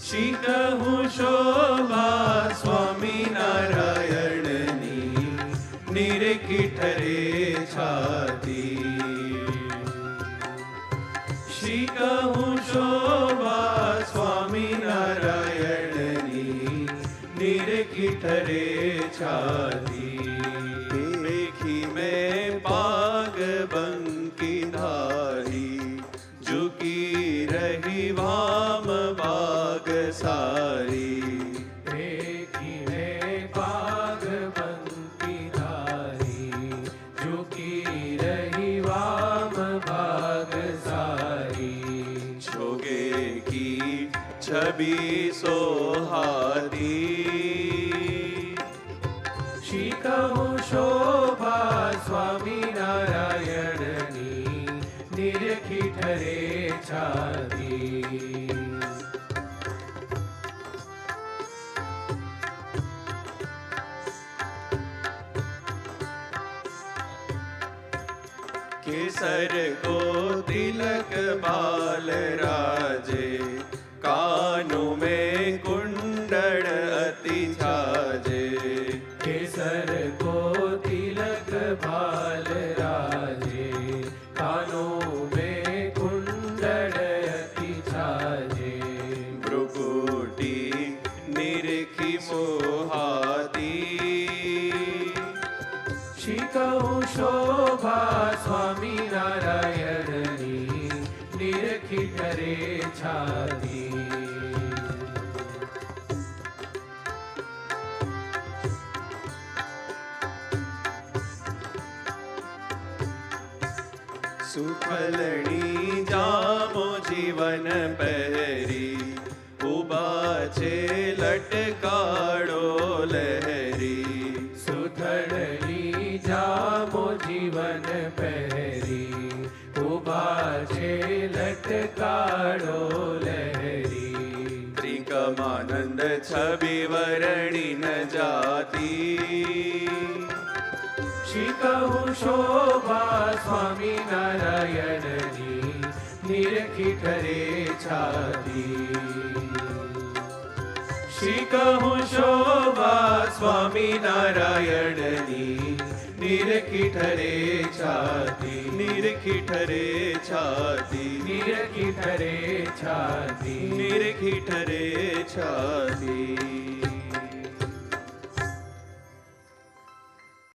શીખવું શોભા સ્વામિનારાયણની નિરખી ઠરે છાતી. શીખવું શોભા સ્વામિનારાયણની નિરખી ઠરે છાતી. देखी मैं पाग बंकी धारी झुकी रही वाम बाग सारी. देखी मैं पाग बंकी धारी झुकी रही वाम भाग सारी. छोगे की छवि सोहारी. શીખવું શોભા સ્વામિનારાયણની નિરખી ઠરે છાતી. केसर को तिलक बाल राजे कानों में कुंडल अति छाजे. केसर को तिलक भाल राजे कानों में कुंडल अति छाजे. भ्रुकुटी निरखी मोहाती. શીખવું શોભા સ્વામિનારાયણની નિરખી ઠરે છાતી. સુખલણી જામો જીવન પહેરી ઉભા છે લટકાળો લહેરી. સુથડની જામો જીવન પહેરી ઉભા છે લટકાળો લહેરી. ત્રિકમાનંદ છબી વરણી ન જાતી. શીખવું શોભા સ્વામિનારાયણની નિરખી ઠરે છાતી. શીખવું શોભા સ્વામિનારાયણની નિરખી ઠરે છાતી. નિરખી ઠરે છાતી. નિરખી ઠરે છાતી. નિરખી ઠરે છાતી.